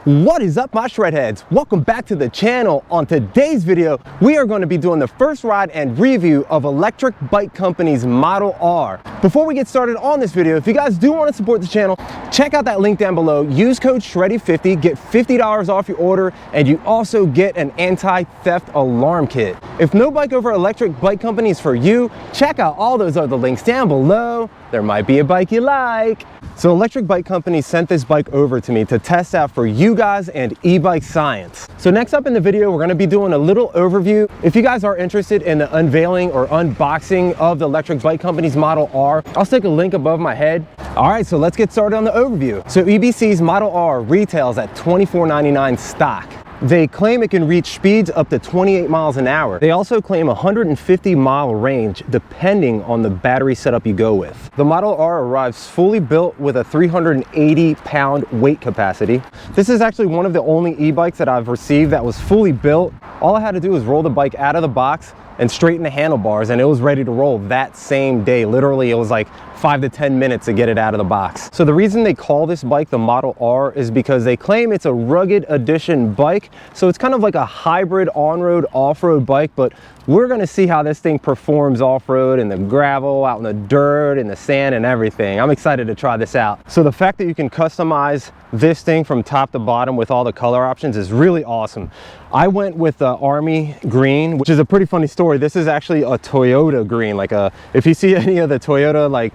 What is up, my shred heads? Welcome back to the channel. On today's video, we are going to be doing the first ride and review of Electric Bike Company's Model R. Before we get started on this video, if you guys do want to support the channel, check out that link down below. Use code Shreddie50, get $50 off your order, and you also get an anti-theft alarm kit. If no bike over Electric Bike Company is for you, check out all those other links down below. There might be a bike you like. So Electric Bike Company sent this bike over to me to test out for you guys and e-bike science. So next up in the video, we're gonna be doing a little overview. If you guys are interested in the unveiling or unboxing of the Electric Bike Company's Model R, I'll stick a link above my head. All right, so let's get started on the overview. So EBC's Model R retails at $24.99 stock. They claim it can reach speeds up to 28 miles an hour. They also claim 150-mile range depending on the battery setup you go with. The Model R arrives fully built with a 380-pound weight capacity. This is actually one of the only e-bikes that I've received that was fully built. All I had to do was roll the bike out of the box and straighten the handlebars, and it was ready to roll that same day. Literally, it was like 5 to 10 minutes to get it out of the box. So the reason they call this bike the Model R is because they claim it's a rugged edition bike. So it's kind of like a hybrid on-road, off-road bike, but we're gonna see how this thing performs off-road in the gravel, out in the dirt, in the sand and everything. I'm excited to try this out. So the fact that you can customize this thing from top to bottom with all the color options is really awesome. I went with the Army green, which is a pretty funny story. This is actually a Toyota green. If you see any of the Toyota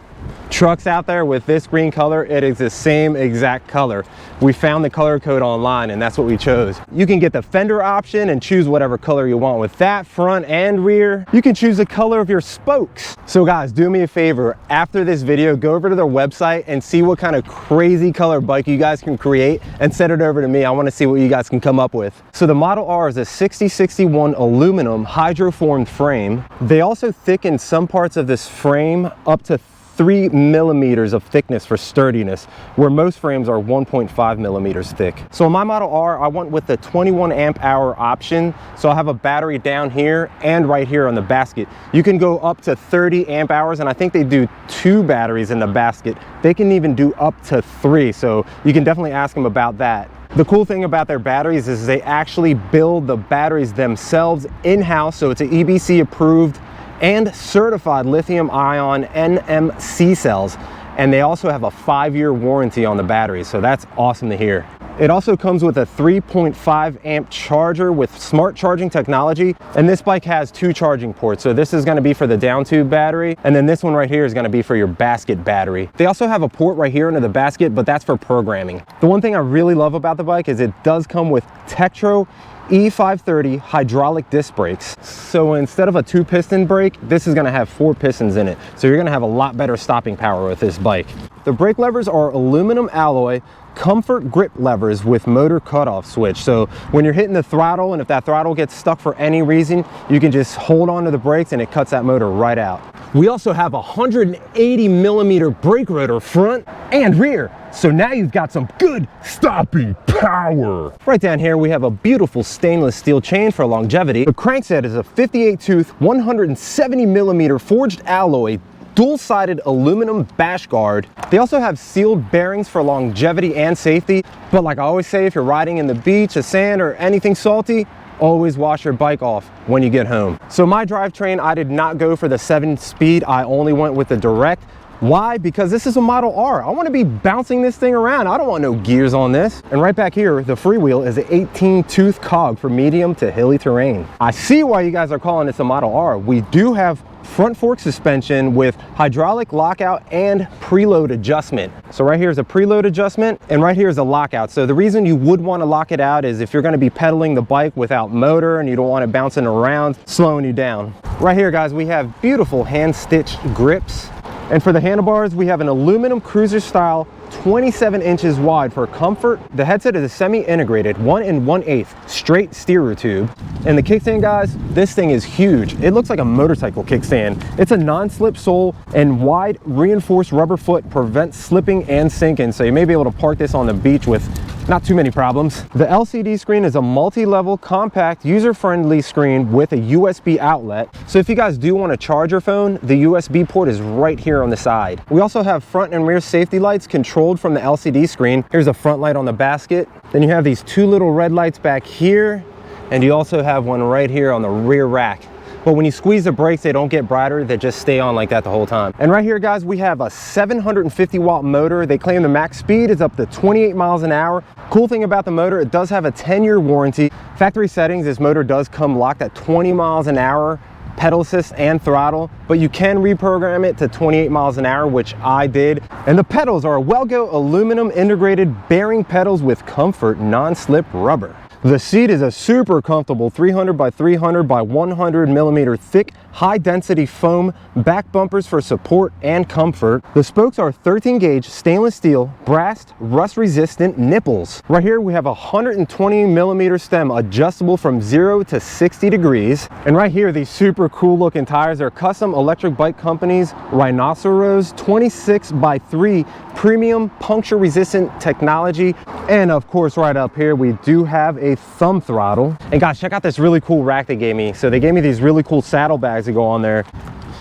trucks out there with this green color, it is the same exact color. We found the color code online and that's what we chose. You can get the fender option and choose whatever color you want with that, front and rear. You can choose the color of your spokes. So guys, do me a favor, after this video, go over to their website and see what kind of crazy color bike you guys can create and send it over to me. I want to see what you guys can come up with. So the Model R is a 6061 aluminum hydroformed frame. They also thicken some parts of this frame up to 3 millimeters of thickness for sturdiness, where most frames are 1.5 millimeters thick. So on my Model R, I went with the 21 amp hour option. So I have a battery down here and right here on the basket. You can go up to 30 amp hours, and I think they do 2 batteries in the basket. They can even do up to 3, so you can definitely ask them about that. The cool thing about their batteries is they actually build the batteries themselves in-house, so it's an EBC approved and certified lithium-ion NMC cells, and they also have a 5-year warranty on the batteries, so that's awesome to hear. It also comes with a 3.5 amp charger with smart charging technology, and this bike has 2 charging ports. So this is going to be for the down tube battery, and then this one right here is going to be for your basket battery. They also have a port right here into the basket, but that's for programming. The one thing I really love about the bike is it does come with Tektro E530 hydraulic disc brakes. So instead of a 2-piston brake, this is gonna have 4 pistons in it. So you're gonna have a lot better stopping power with this bike. The brake levers are aluminum alloy comfort grip levers with motor cutoff switch. So when you're hitting the throttle, and if that throttle gets stuck for any reason, you can just hold on to the brakes and it cuts that motor right out. We also have a 180 millimeter brake rotor front and rear. So now you've got some good stopping power. Right down here, we have a beautiful stainless steel chain for longevity. The crankset is a 58 tooth, 170 millimeter forged alloy, dual-sided aluminum bash guard. They also have sealed bearings for longevity and safety. But like I always say, if you're riding in the beach, the sand, or anything salty, always wash your bike off when you get home. So my drivetrain, I did not go for the 7-speed. I only went with the direct. Why? Because this is a Model R. I want to be bouncing this thing around. I don't want no gears on this. And right back here, the freewheel is an 18-tooth cog for medium to hilly terrain. I see why you guys are calling this a Model R. We do have front fork suspension with hydraulic lockout and preload adjustment. So right here is a preload adjustment, and right here is a lockout. So the reason you would want to lock it out is if you're going to be pedaling the bike without motor and you don't want it bouncing around, slowing you down. Right here, guys, we have beautiful hand-stitched grips. And for the handlebars, we have an aluminum cruiser style 27 inches wide for comfort. The headset is a semi-integrated 1 1/8 straight steerer tube. And the kickstand, guys, this thing is huge. It looks like a motorcycle kickstand. It's a non-slip sole and wide reinforced rubber foot prevents slipping and sinking. So you may be able to park this on the beach with not too many problems. The LCD screen is a multi-level, compact, user-friendly screen with a USB outlet. So if you guys do want to charge your phone, the USB port is right here on the side. We also have front and rear safety lights controlled from the LCD screen. Here's a front light on the basket. Then you have these two little red lights back here, and you also have one right here on the rear rack. But when you squeeze the brakes, they don't get brighter, they just stay on like that the whole time. And right here, guys, we have a 750 watt motor. They claim the max speed is up to 28 miles an hour. Cool thing about the motor, it does have a 10-year warranty. Factory settings, this motor does come locked at 20 miles an hour, pedal assist and throttle, but you can reprogram it to 28 miles an hour, which I did. And the pedals are Wellgo aluminum integrated bearing pedals with comfort non-slip rubber. The seat is a super comfortable 300 by 300 by 100 millimeter thick, high density foam back bumpers for support and comfort. The spokes are 13 gauge stainless steel, brass, rust resistant nipples. Right here we have a 120 millimeter stem adjustable from 0 to 60 degrees. And right here, these super cool looking tires are custom electric bike companies Rhinoceros 26 by 3 premium puncture resistant technology. And of course, right up here we do have a thumb throttle. And guys, check out this really cool rack they gave me. So they gave me these really cool saddlebags to go on there.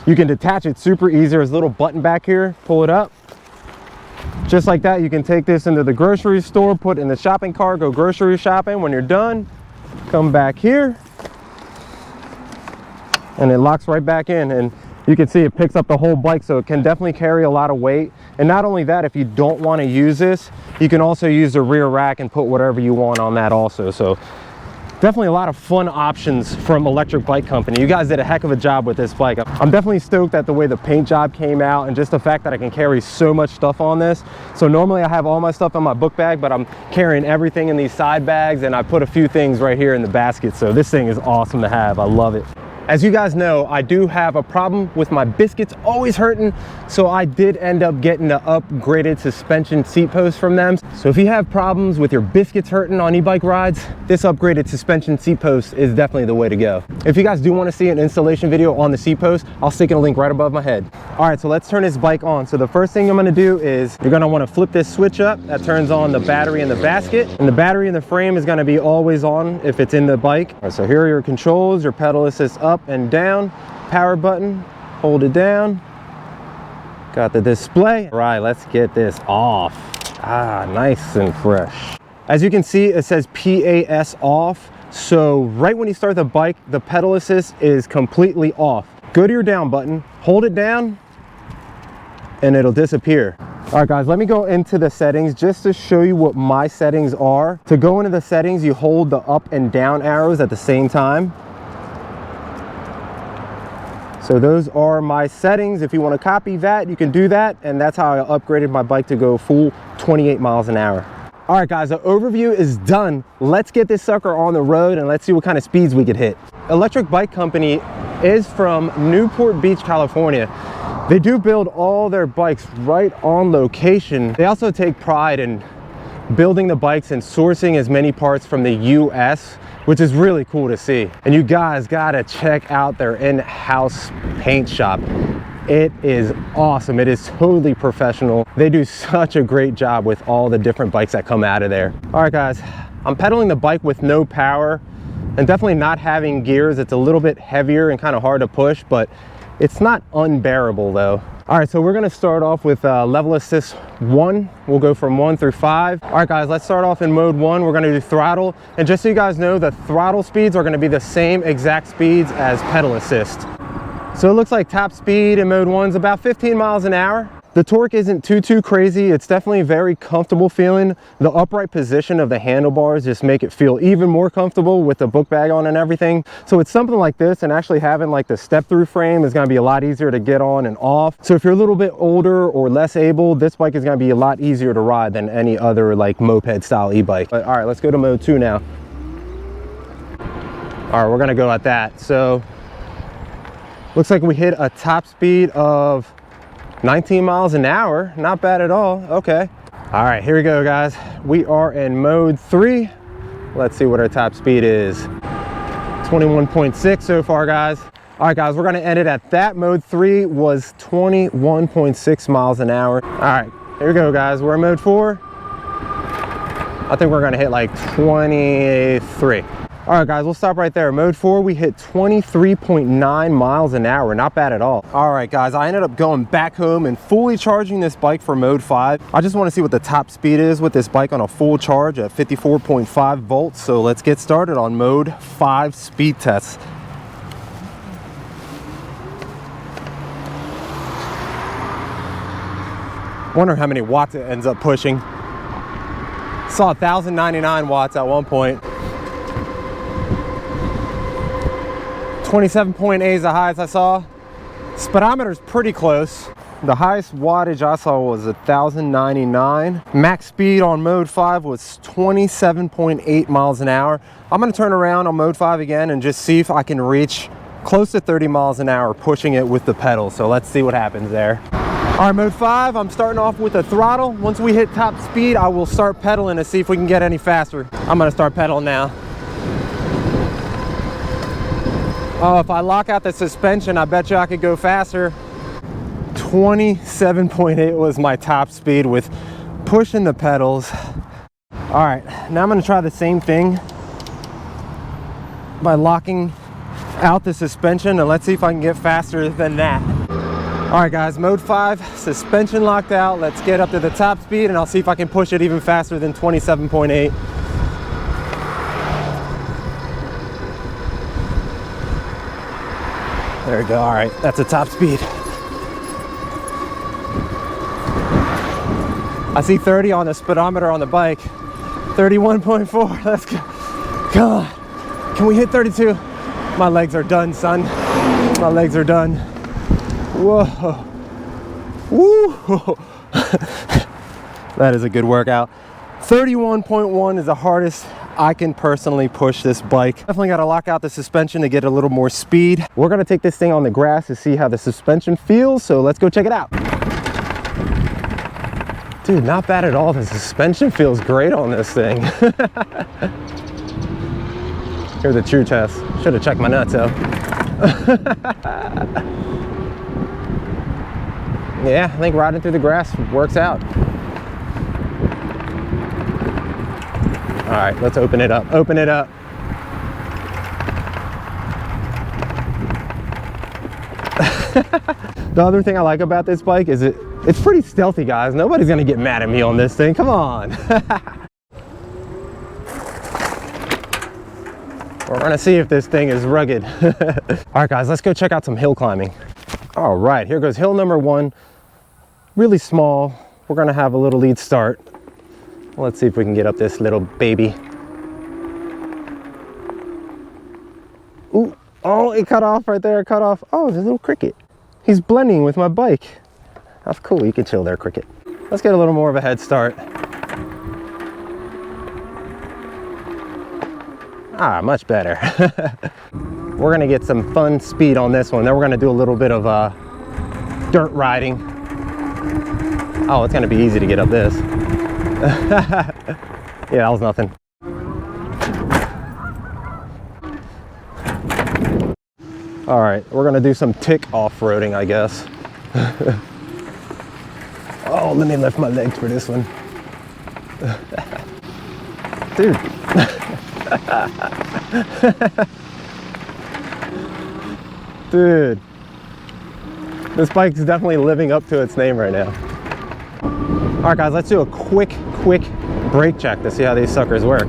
You can detach it super easy. There's a little button back here, pull it up. Just like that, you can take this into the grocery store, put it in the shopping cart, go grocery shopping. When you're done, come back here and it locks right back in. And you can see it picks up the whole bike, so it can definitely carry a lot of weight. And not only that, if you don't want to use this, you can also use the rear rack and put whatever you want on that also. So definitely a lot of fun options from Electric Bike Company. You guys did a heck of a job with this bike. I'm definitely stoked at the way the paint job came out and just the fact that I can carry so much stuff on this. So normally I have all my stuff in my book bag, but I'm carrying everything in these side bags, and I put a few things right here in the basket. So this thing is awesome to have. I love it. As you guys know, I do have a problem with my biscuits always hurting, so I did end up getting the upgraded suspension seat post from them. So if you have problems with your biscuits hurting on e-bike rides, this upgraded suspension seat post is definitely the way to go. If you guys do want to see an installation video on the seat post, I'll stick in a link right above my head. All right, so let's turn this bike on. So the first thing I'm going to do is you're going to want to flip this switch up. That turns on the battery in the basket, and the battery in the frame is going to be always on if it's in the bike. All right, so here are your controls, your pedal assist up and down, power button, hold it down, got the display. All right, let's get this off. Nice and fresh. As you can see, it says PAS off, so right when you start the bike, the pedal assist is completely off. Go to your down button, hold it down, and it'll disappear. All right guys, let me go into the settings just to show you what my settings are. To go into the settings, you hold the up and down arrows at the same time. So those are my settings. If you want to copy that, you can do that. And that's how I upgraded my bike to go full 28 miles an hour. All right guys, the overview is done. Let's get this sucker on the road and let's see what kind of speeds we could hit. Electric Bike Company is from Newport Beach, California. They do build all their bikes right on location. They also take pride in building the bikes and sourcing as many parts from the US, which is really cool to see. And you guys gotta check out their in-house paint shop. It is awesome. It is totally professional. They do such a great job with all the different bikes that come out of there. All right guys, I'm pedaling the bike with no power and definitely not having gears. It's a little bit heavier and kind of hard to push, but it's not unbearable though. All right, so we're gonna start off with level assist 1. We'll go from 1 through 5. All right guys, let's start off in mode 1. We're gonna do throttle. And just so you guys know, the throttle speeds are gonna be the same exact speeds as pedal assist. So it looks like top speed in mode 1 is about 15 miles an hour. The torque isn't too crazy. It's definitely very comfortable feeling. The upright position of the handlebars just make it feel even more comfortable with the book bag on and everything. So it's something like this, and actually having like the step-through frame is gonna be a lot easier to get on and off. So if you're a little bit older or less able, this bike is gonna be a lot easier to ride than any other like moped style e-bike. But all right, let's go to mode 2 now. All right, we're gonna go at that. So looks like we hit a top speed of 19 miles an hour, not bad at all. Okay. All right, here we go guys. We are in mode 3. Let's see what our top speed is. 21.6 so far guys. All right guys, we're gonna end it at that. Mode 3 was 21.6 miles an hour. All right, here we go guys. We're in mode 4. I think we're gonna hit like 23. All right, guys, we'll stop right there. Mode 4, we hit 23.9 miles an hour. Not bad at all. All right, guys, I ended up going back home and fully charging this bike for Mode 5. I just want to see what the top speed is with this bike on a full charge at 54.5 volts. So let's get started on Mode 5 speed test. Wonder how many watts it ends up pushing. Saw 1,099 watts at one point. 27.8 is the highest I saw. Speedometer's pretty close. The highest wattage I saw was 1,099. Max speed on Mode 5 was 27.8 miles an hour. I'm gonna turn around on Mode 5 again and just see if I can reach close to 30 miles an hour pushing it with the pedal. So let's see what happens there. All right, Mode 5, I'm starting off with a throttle. Once we hit top speed, I will start pedaling to see if we can get any faster. I'm gonna start pedaling now. Oh, if I lock out the suspension, I bet you I could go faster. 27.8 was my top speed with pushing the pedals. All right, now I'm gonna try the same thing by locking out the suspension, and let's see if I can get faster than that. All right, guys, Mode 5, suspension locked out. Let's get up to the top speed and I'll see if I can push it even faster than 27.8. There we go. All right, that's a top speed. I see 30 on the speedometer on the bike. 31.4. Let's go. Come on. Can we hit 32? My legs are done, son. My legs are done. Whoa. Woo. That is a good workout. 31.1 is the hardest I can personally push this bike. Definitely got to lock out the suspension to get a little more speed. We're going to take this thing on the grass to see how the suspension feels, so let's go check it out. Dude, not bad at all. The suspension feels great on this thing. Here's the true test. Should have checked my nuts out. Yeah, I think riding through the grass works out. All right, let's open it up. Open it up. The other thing I like about this bike is it's pretty stealthy, guys. Nobody's gonna get mad at me on this thing. Come on. We're gonna see if this thing is rugged. All right, guys, let's go check out some hill climbing. All right, here goes hill number 1. Really small. We're gonna have a little lead start. Let's see if we can get up this little baby. Ooh, oh, it cut off right there, cut off. Oh, there's a little cricket. He's blending with my bike. That's cool, you can chill there, cricket. Let's get a little more of a head start. Ah, much better. We're gonna get some fun speed on this one. Then we're gonna do a little bit of dirt riding. Oh, it's gonna be easy to get up this. Yeah, that was nothing. All right, we're gonna do some tick off-roading, I guess. Oh, let me lift my legs for this one. Dude. Dude. This bike's definitely living up to its name right now. All right, guys, let's do a quick brake check to see how these suckers work.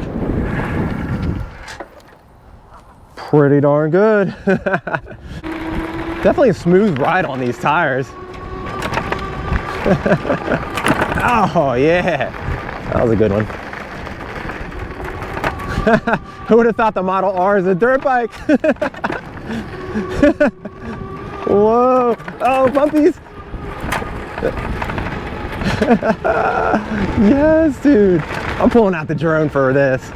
Pretty darn good. Definitely a smooth ride on these tires. Oh, yeah. That was a good one. Who would have thought the Model R is a dirt bike? Whoa. Oh, bumpies. Yes, dude. I'm pulling out the drone for this.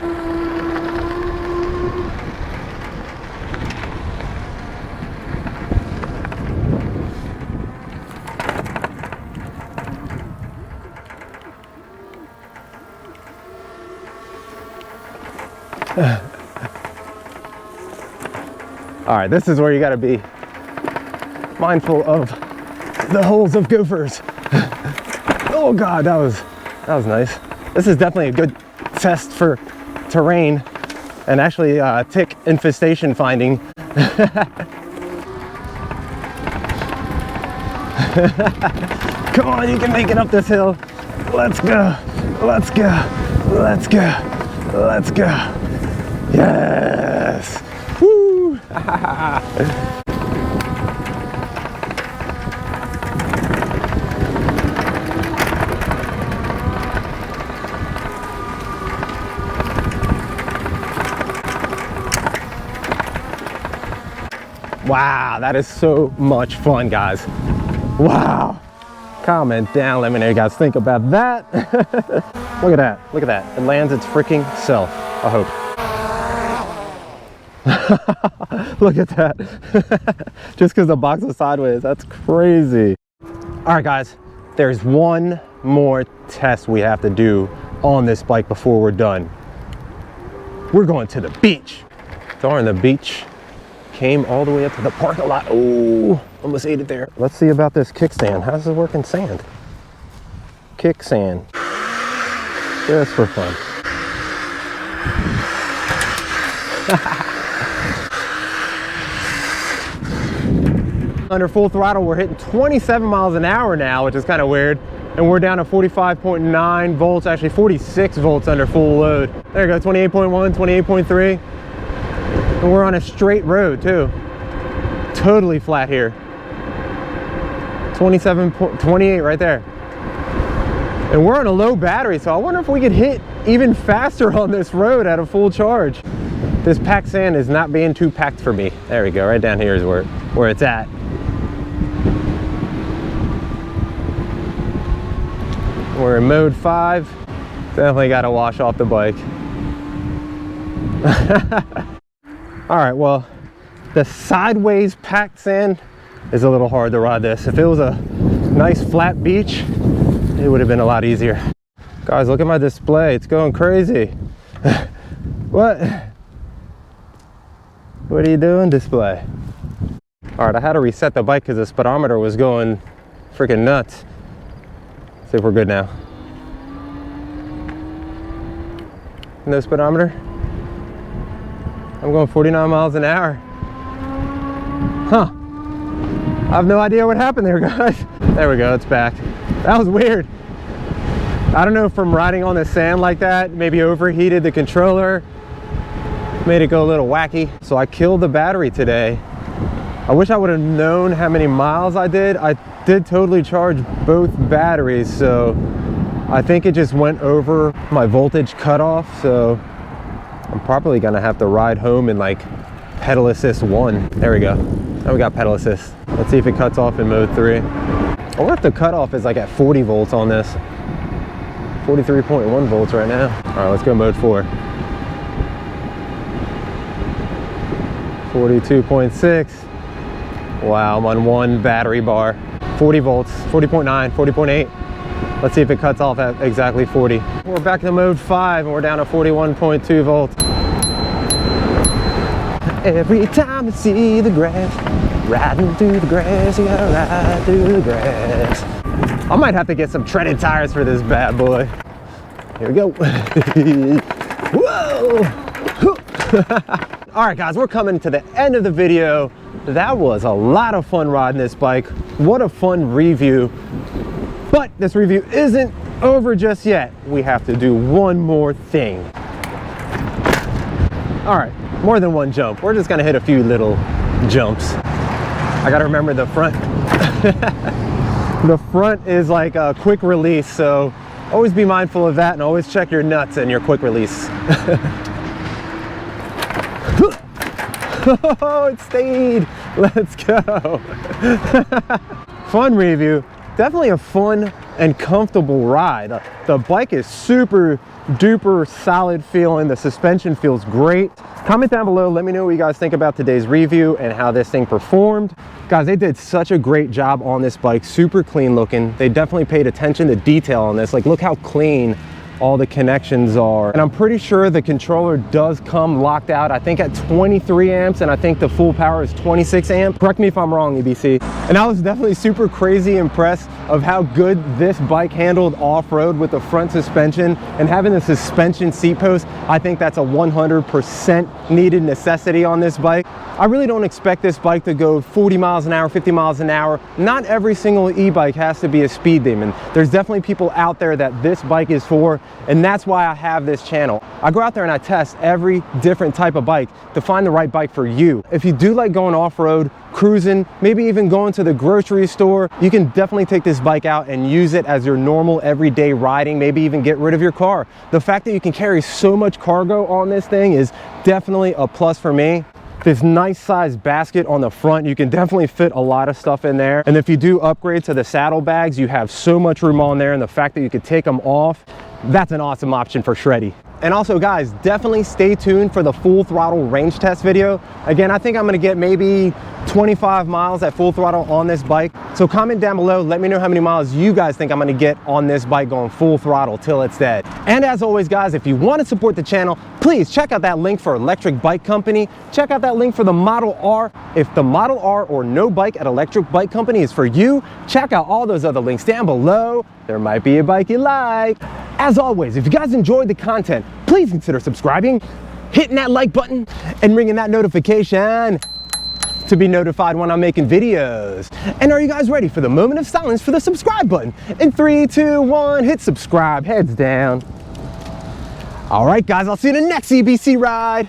All right, this is where you got to be mindful of the holes of gophers. Oh God, that was nice. This is definitely a good test for terrain and actually tick infestation finding. Come on, you can make it up this hill. Let's go, let's go, let's go, let's go. Yes! Woo! Wow, that is so much fun, guys. Wow. Comment down, let me know what you guys think about that. Look at that, look at that. It lands its freaking self, I hope. Look at that. Just because the box is sideways, that's crazy. All right, guys, there's one more test we have to do on this bike before we're done. We're going to the beach. Darn, the beach came all the way up to the parking lot. Oh, almost ate it there. Let's see about this kickstand. How does it work in sand? Kickstand. Just for fun. Under full throttle, we're hitting 27 miles an hour now, which is kind of weird. And we're down to 45.9 volts, actually 46 volts under full load. There you go, 28.1, 28.3. And we're on a straight road too. Totally flat here. 28 right there. And we're on a low battery, so I wonder if we could hit even faster on this road at a full charge. This packed sand is not being too packed for me. There we go, right down here is where it's at. We're in mode 5. Definitely got to wash off the bike. All right, well, the sideways packed sand is a little hard to ride this. If it was a nice flat beach, it would have been a lot easier. Guys, look at my display. It's going crazy. What? What are you doing, display? All right, I had to reset the bike because the speedometer was going freaking nuts. See if we're good now. No speedometer? I'm going 49 miles an hour. Huh. I have no idea what happened there, guys. There we go, it's back. That was weird. I don't know, from riding on the sand like that, maybe overheated the controller, made it go a little wacky. So I killed the battery today. I wish I would have known how many miles I did. I did totally charge both batteries, so I think it just went over my voltage cutoff, so I'm probably gonna have to ride home in like pedal assist 1. There we go. Now we got pedal assist. Let's see if it cuts off in mode 3. I wonder if the cutoff is like at 40 volts on this. 43.1 volts right now. All right, let's go mode 4. 42.6. Wow, I'm on 1 battery bar. 40 volts, 40.9, 40.8. Let's see if it cuts off at exactly 40. We're back to mode 5 and we're down to 41.2 volts. Every time you see the grass, riding through the grass, you gotta ride through the grass. I might have to get some treaded tires for this bad boy. Here we go. Whoa! All right, guys, we're coming to the end of the video. That was a lot of fun riding this bike. What a fun review. But this review isn't over just yet. We have to do one more thing. All right, more than one jump. We're just gonna hit a few little jumps. I gotta remember the front. The front is like a quick release, so always be mindful of that and always check your nuts and your quick release. Oh, it stayed. Let's go. Fun review. Definitely a fun and comfortable ride. The bike is super duper solid feeling. The suspension feels great. Comment down below, let me know what you guys think about today's review and how this thing performed. Guys, they did such a great job on this bike. Super clean looking. They definitely paid attention to detail on this. Like, look how clean all the connections are. And I'm pretty sure the controller does come locked out, I think at 23 amps, and I think the full power is 26 amp. Correct me if I'm wrong, EBC. And I was definitely super crazy impressed of how good this bike handled off-road with the front suspension and having the suspension seat post. I think that's a 100% needed necessity on this bike. I really don't expect this bike to go 40 miles an hour, 50 miles an hour. Not every single e-bike has to be a speed demon. There's definitely people out there that this bike is for, and that's why I have this channel. I go out there and I test every different type of bike to find the right bike for you. If you do like going off-road, cruising, maybe even going to the grocery store, you can definitely take this bike out and use it as your normal everyday riding, maybe even get rid of your car. The fact that you can carry so much cargo on this thing is definitely a plus for me. This nice size basket on the front, you can definitely fit a lot of stuff in there. And if you do upgrade to the saddlebags, you have so much room on there, and the fact that you could take them off, that's an awesome option for Shreddie. And also guys, definitely stay tuned for the full throttle range test video. Again, I think I'm gonna get maybe 25 miles at full throttle on this bike. So comment down below, let me know how many miles you guys think I'm gonna get on this bike going full throttle till it's dead. And as always guys, if you want to support the channel, please check out that link for Electric Bike Company. Check out that link for the Model R. If the Model R or no bike at Electric Bike Company is for you, check out all those other links down below. There might be a bike you like. As always, if you guys enjoyed the content, please consider subscribing, hitting that like button, and ringing that notification to be notified when I'm making videos. And are you guys ready for the moment of silence for the subscribe button? In 3, 2, 1, hit subscribe, heads down. All right guys, I'll see you in the next EBC ride.